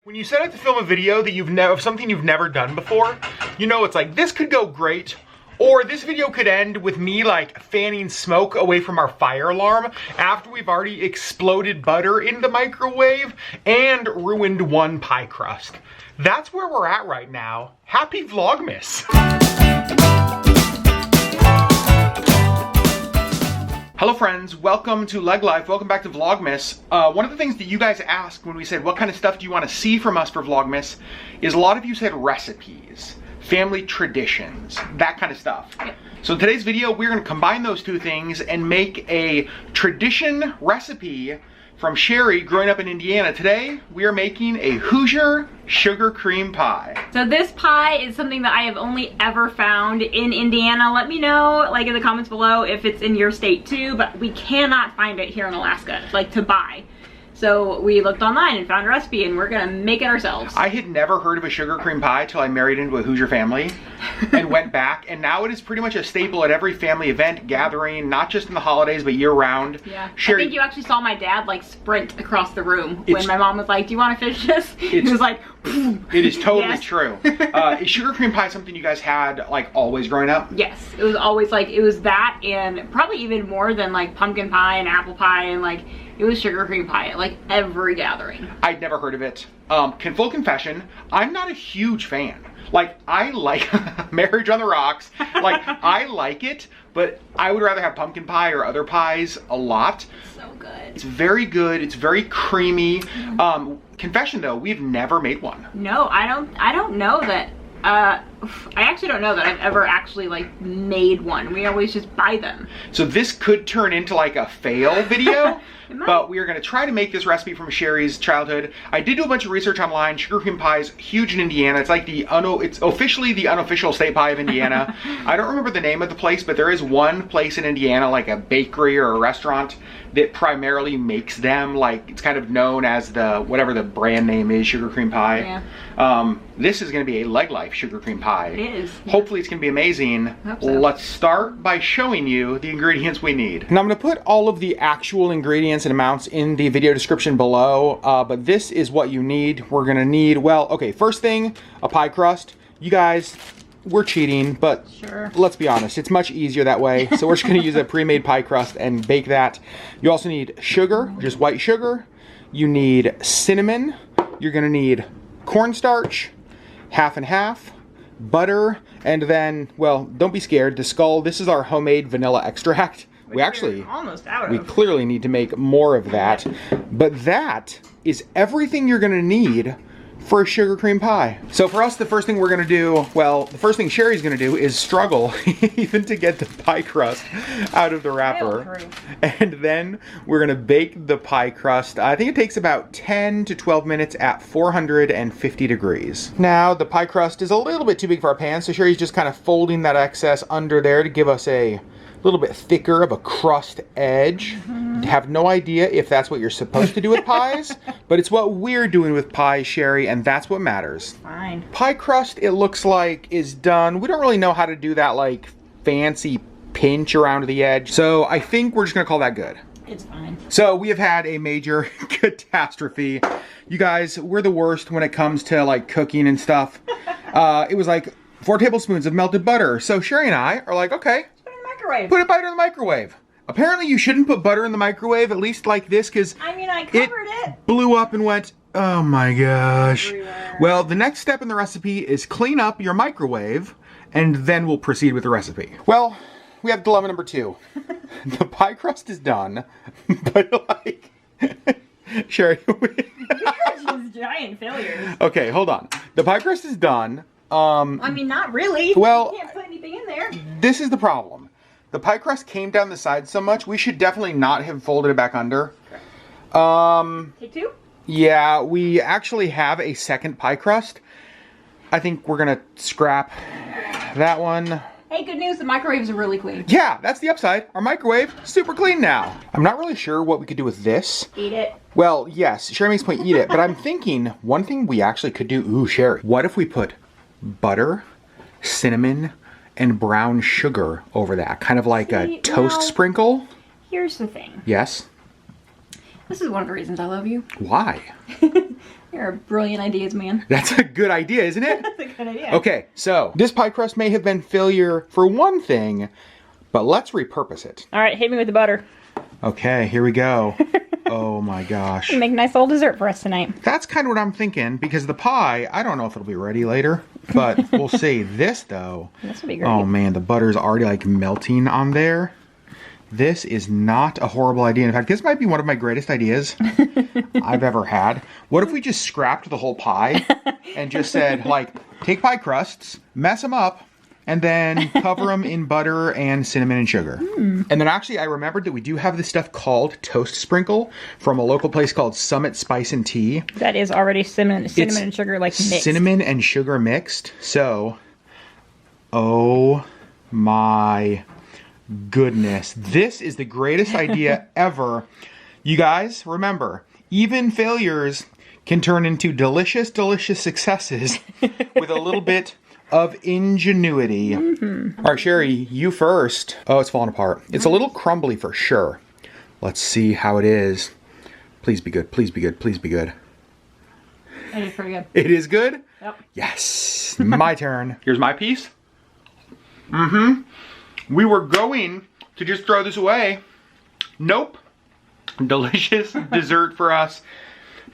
When you set out to film a video that of something you've never done before, you know it's like, this could go great, or this video could end with me like fanning smoke away from our fire alarm after we've already exploded butter in the microwave and ruined one pie crust. That's where we're at right now. Happy Vlogmas. Hello friends, welcome to LeggLife, welcome back to Vlogmas. One of the things that you guys asked when we said what kind of stuff do you want to see from us for Vlogmas is a lot of you said recipes, family traditions, that kind of stuff. Yeah. So in today's video we're going to combine those two things and make a tradition recipe from Sherri growing up in Indiana. Today we are making a Hoosier sugar cream pie. So this pie is something that I have only ever found in Indiana. Let me know like in the comments below if it's in your state too, but we cannot find it here in Alaska, like to buy. So we looked online and found a recipe and we're gonna make it ourselves. I had never heard of a sugar cream pie till I married into a Hoosier family and went back, and now it is pretty much a staple at every family event, gathering, not just in the holidays but year round. Yeah, Sherri, I think you actually saw my dad like sprint across the room when my mom was like, do you want to finish this? He was like, boom. It is totally yes. True. Is sugar cream pie something you guys had like always growing up? Yes, it was always like, it was that and probably even more than like pumpkin pie and apple pie, and like it was sugar cream pie at like every gathering. I'd never heard of it. Full confession, I'm not a huge fan. Like, I like Marriage on the Rocks. Like, I like it, but I would rather have pumpkin pie or other pies a lot. So good. It's very good. It's very creamy. Confession though, we've never made one. No, I don't know that. I actually don't know that I've ever actually like made one. We always just buy them. So this could turn into like a fail video, but we are going to try to make this recipe from Sherri's childhood. I did do a bunch of research online. Sugar cream pie is huge in Indiana. It's like it's officially the unofficial state pie of Indiana. I don't remember the name of the place, but there is one place in Indiana, like a bakery or a restaurant, that primarily makes them. Like, it's kind of known as the, whatever the brand name is, sugar cream pie. Yeah. This is going to be a LeggLife sugar cream pie. It is. Hopefully it's going to be amazing. Hope so. Let's start by showing you the ingredients we need. Now I'm going to put all of the actual ingredients and amounts in the video description below, but this is what you need. We're going to need, well, okay, first thing, a pie crust. You guys, we're cheating, but sure, let's be honest, it's much easier that way. So we're just going to use a pre-made pie crust and bake that. You also need sugar, just white sugar. You need cinnamon. You're going to need cornstarch, half and half, butter, and then, well, don't be scared, the skull. This is our homemade vanilla extract. We actually, almost out of. We clearly need to make more of that, but that is everything you're gonna need for a sugar cream pie. So for us, the first thing we're gonna do, well, the first thing Sherri's gonna do is struggle even to get the pie crust out of the wrapper. And then we're gonna bake the pie crust. I think it takes about 10 to 12 minutes at 450 degrees. Now, the pie crust is a little bit too big for our pan, so Sherri's just kind of folding that excess under there to give us a little bit thicker of a crust edge. Have no idea if that's what you're supposed to do with pies, but it's what we're doing with pies, Sherri, and that's what matters. Fine. Pie crust, it looks like, is done. We don't really know how to do that like fancy pinch around the edge, so I think we're just gonna call that good. It's fine. So we have had a major catastrophe. You guys, we're the worst when it comes to like cooking and stuff. It was like 4 tablespoons of melted butter. So Sherri and I are like, okay, put butter in the microwave. Apparently you shouldn't put butter in the microwave, at least like this, because I mean, I covered it. Blew up and went, oh my gosh. Everywhere. Well, the next step in the recipe is clean up your microwave, and then we'll proceed with the recipe. Well, we have dilemma number 2. The pie crust is done, but like, Sherri. Just giant failures. Okay, hold on. The pie crust is done. I mean, not really. Well, you can't put anything in there. This is the problem. The pie crust came down the side so much, we should definitely not have folded it back under. Take 2? Yeah, we actually have a second pie crust. I think we're gonna scrap that one. Hey, good news, the microwaves are really clean. Yeah, that's the upside. Our microwave, super clean now. I'm not really sure what we could do with this. Eat it. Well, yes, Sherri makes point, eat it, but I'm thinking one thing we actually could do, ooh, Sherri, what if we put butter, cinnamon, and brown sugar over that? Kind of like a toast sprinkle? Here's the thing. Yes? This is one of the reasons I love you. Why? You're a brilliant ideas man. That's a good idea, isn't it? That's a good idea. Okay, so this pie crust may have been failure for one thing, but let's repurpose it. All right, hit me with the butter. Okay, here we go. Oh my gosh. Make a nice little dessert for us tonight. That's kind of what I'm thinking, because the pie, I don't know if it'll be ready later, but we'll see. This though, This will be great. oh man, the butter's already like melting on there. This is not a horrible idea. In fact, this might be one of my greatest ideas I've ever had. What if we just scrapped the whole pie and just said, like, take pie crusts, mess them up, and then cover them in butter and cinnamon and sugar. And then actually I remembered that we do have this stuff called toast sprinkle from a local place called Summit Spice and Tea. That is already cinnamon and sugar like mixed. Cinnamon and sugar mixed. So, oh my goodness. This is the greatest idea ever. You guys, remember, even failures can turn into delicious, delicious successes with a little bit of ingenuity. All right, Sherri, you first. Oh, it's falling apart. It's a little crumbly for sure. Let's see how it is. Please be good. Please be good. Please be good. It is pretty good. It is good? Yep. Yes. My turn. Here's my piece. We were going to just throw this away. Nope. Delicious dessert for us.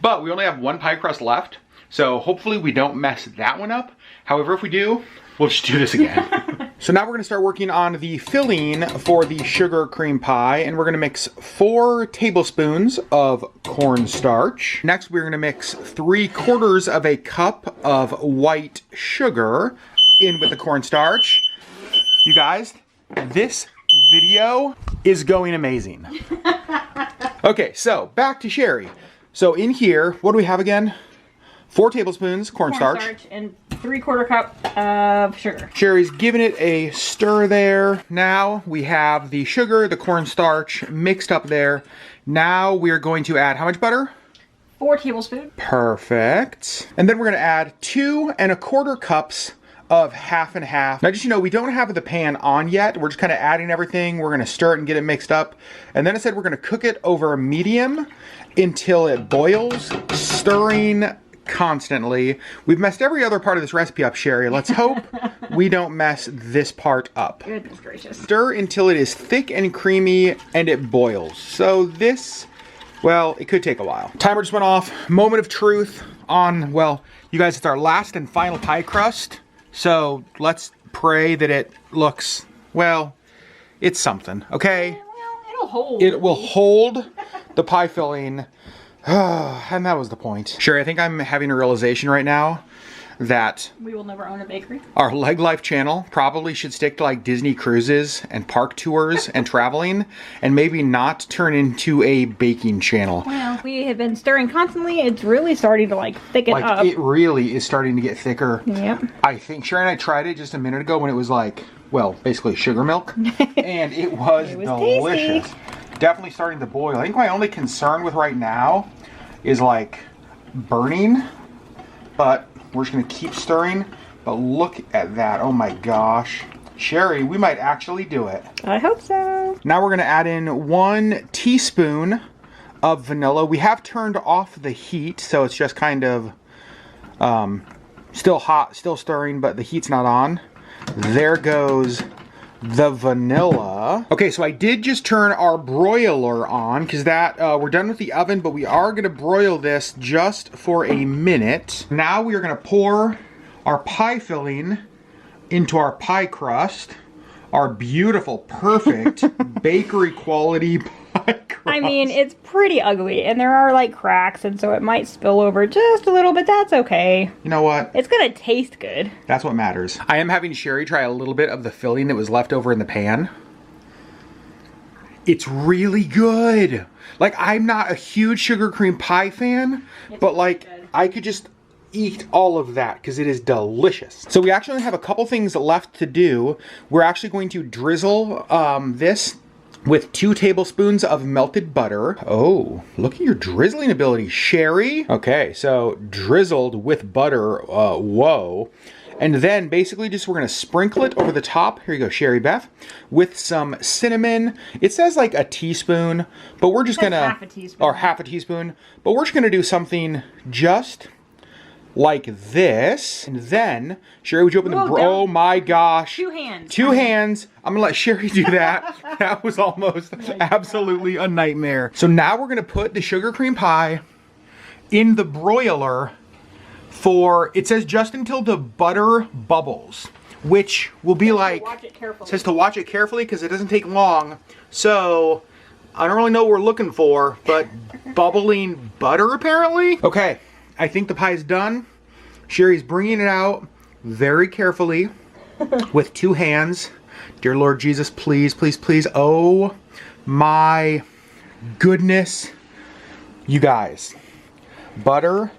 But we only have one pie crust left. So hopefully we don't mess that one up. However, if we do, we'll just do this again. So now we're gonna start working on the filling for the sugar cream pie, and we're gonna mix 4 tablespoons of cornstarch. Next, we're gonna mix 3/4 of a cup of white sugar in with the cornstarch. You guys, this video is going amazing. Okay, so back to Sherri. So in here, what do we have again? 4 tablespoons cornstarch and 3/4 cup of sugar. Sherri's giving it a stir there. Now we have the sugar, the cornstarch mixed up there. Now we're going to add how much butter? 4 tablespoons. Perfect. And then we're going to add 2 1/4 cups of half and half. Now just, you know, we don't have the pan on yet. We're just kind of adding everything. We're going to stir it and get it mixed up. And then I said we're going to cook it over medium until it boils, stirring constantly. We've messed every other part of this recipe up, Sherri. Let's hope we don't mess this part up. Goodness gracious. Stir until it is thick and creamy and it boils. So this, well, it could take a while. Timer just went off. Moment of truth on, well, you guys, it's our last and final pie crust. So let's pray that it looks, well, it's something, okay? Well, it'll hold. It will hold the pie filling. And that was the point. Sherri, I think I'm having a realization right now that we will never own a bakery. Our LeggLife channel probably should stick to like Disney cruises and park tours and traveling, and maybe not turn into a baking channel. Well, we have been stirring constantly. It's really starting to like thicken up. It really is starting to get thicker. Yep. I think Sherri and I tried it just a minute ago when it was like, well, basically sugar milk, and it was delicious. Tasty. Definitely starting to boil. I think my only concern with right now is like burning, but we're just gonna keep stirring. But look at that, oh my gosh. Sherri, we might actually do it. I hope so. Now we're gonna add in 1 teaspoon of vanilla. We have turned off the heat, so it's just kind of still hot, still stirring, but the heat's not on. There goes the vanilla. Okay, so I did just turn our broiler on because that we're done with the oven, but we are gonna broil this just for a minute. Now we are gonna pour our pie filling into our pie crust, our beautiful, perfect bakery quality pie crust. I mean, it's pretty ugly, and there are like cracks, and so it might spill over just a little bit. That's okay. You know what? It's gonna taste good. That's what matters. I am having Sherri try a little bit of the filling that was left over in the pan. It's really good. Like, I'm not a huge sugar cream pie fan, but like, I could just eat all of that because it is delicious. So we actually have a couple things left to do. We're actually going to drizzle this with 2 tablespoons of melted butter. Oh, look at your drizzling ability, Sherri. Okay, so drizzled with butter, whoa. And then basically just we're gonna sprinkle it over the top. Here you go, Sherry Beth, with some cinnamon. It says like a teaspoon, but we're just gonna, half a teaspoon. or half a teaspoon, but we're just gonna do something just like this. And then, Sherry, would you open the, oh my gosh. 2 hands. 2 hands. I'm gonna let Sherry do that. That was almost absolutely a nightmare. So now we're gonna put the sugar cream pie in the broiler for, it says just until the butter bubbles, which will be like, watch it carefully. It says to watch it carefully because it doesn't take long. So I don't really know what we're looking for, but bubbling butter apparently. Okay, I think the pie is done. Sherry's bringing it out very carefully with 2 hands. Dear Lord Jesus, please, please, please. Oh my goodness. You guys, butter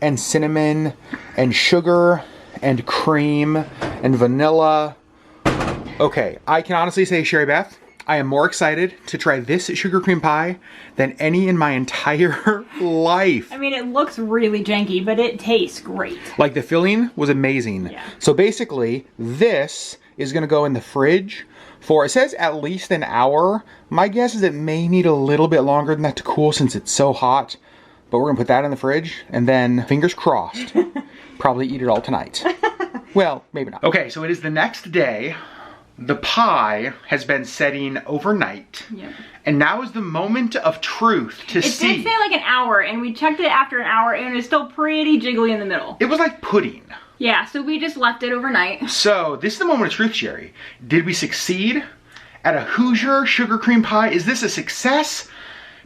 and cinnamon and sugar and cream and vanilla. Okay, I can honestly say, Sherry Beth, I am more excited to try this sugar cream pie than any in my entire life. I mean, it looks really janky, but it tastes great. Like the filling was amazing. Yeah. So basically, this is gonna go in the fridge for, it says at least an hour. My guess is it may need a little bit longer than that to cool since it's so hot. But we're gonna put that in the fridge and then, fingers crossed, probably eat it all tonight. Well, maybe not. Okay, so it is the next day. The pie has been setting overnight. Yep. And now is the moment of truth to see. It did say like an hour, and we checked it after an hour, and it was still pretty jiggly in the middle. It was like pudding. Yeah, so we just left it overnight. So this is the moment of truth, Sherry. Did we succeed at a Hoosier sugar cream pie? Is this a success?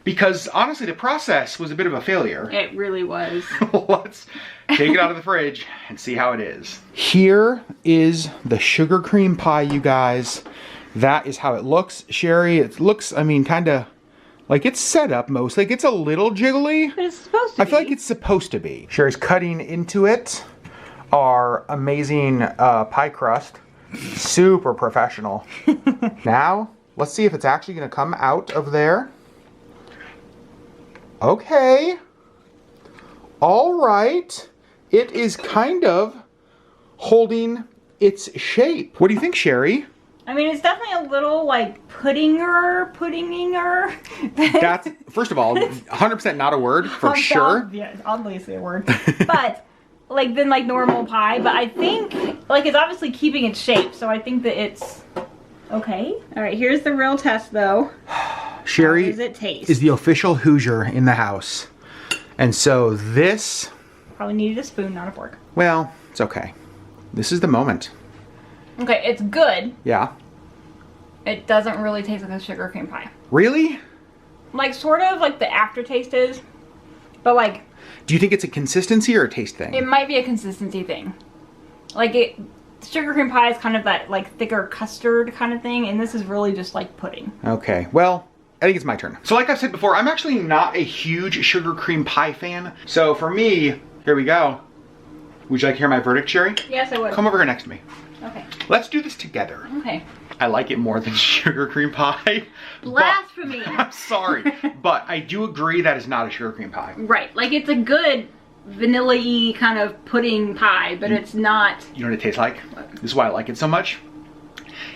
Because honestly, the process was a bit of a failure. It really was. Let's take it out of the fridge and see how it is. Here is the sugar cream pie, you guys. That is how it looks, Sherry. It looks, I mean, kind of like it's set up mostly. Like it's a little jiggly. But it's supposed to be. I feel like it's supposed to be. Sherry's cutting into it our amazing pie crust. Super professional. Now, let's see if it's actually going to come out of there. Okay. All right. It is kind of holding its shape. What do you think, Sherry? I mean, it's definitely a little like puddinginger. That's, first of all, 100% not a word for sure. Yeah, it's obviously a word. But like than like normal pie. But I think like it's obviously keeping its shape. So I think that it's okay. All right, here's the real test though. Sherry How does it taste? Is the official Hoosier in the house. And so this... Probably needed a spoon, not a fork. Well, it's okay. This is the moment. Okay, it's good. Yeah. It doesn't really taste like a sugar cream pie. Really? Like, sort of, like the aftertaste is. But, like... Do you think it's a consistency or a taste thing? It might be a consistency thing. Like, sugar cream pie is kind of that, like, thicker custard kind of thing. And this is really just, like, pudding. Okay, well... I think it's my turn. So like I've said before, I'm actually not a huge sugar cream pie fan. So for me, here we go. Would you like to hear my verdict, Sherry? Yes, I would. Come over here next to me. Okay. Let's do this together. Okay. I like it more than sugar cream pie. Blasphemy. I'm sorry, but I do agree that is not a sugar cream pie. Right, like it's a good vanilla-y kind of pudding pie, but it's not... You know what it tastes like? This is why I like it so much.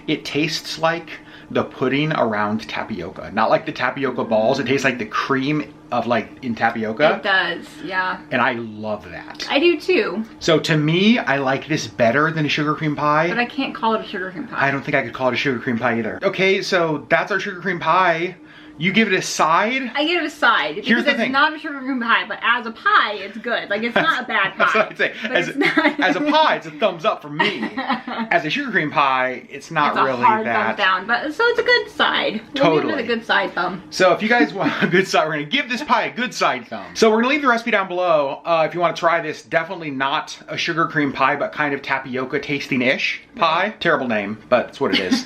It tastes like the pudding around tapioca. Not like the tapioca balls. It tastes like the cream of like in tapioca. It does, yeah. And I love that. I do too. So to me, I like this better than a sugar cream pie. But I can't call it a sugar cream pie. I don't think I could call it a sugar cream pie either. Okay, so that's our sugar cream pie. You give it a side. I give it a side. Because it's not a sugar cream pie, but as a pie, it's good. Like, it's not a bad pie. That's what I'd say. As a pie, it's a thumbs up for me. As a sugar cream pie, it's not really that. It's a hard thumbs down, but so it's a good side. Totally. We'll give it a good side thumb. So if you guys want a good side, we're gonna give this pie a good side thumb. So we're gonna leave the recipe down below. If you want to try this, definitely not a sugar cream pie, but kind of tapioca tasting-ish pie. Terrible name, but it's what it is.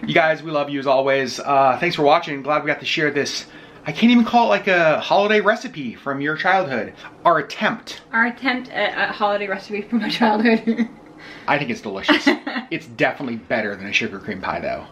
You guys, we love you as always. Thanks for watching. Glad we got to share this. I can't even call it like a holiday recipe from your childhood. Our attempt at a holiday recipe from my childhood. I think it's delicious. It's definitely better than a sugar cream pie though.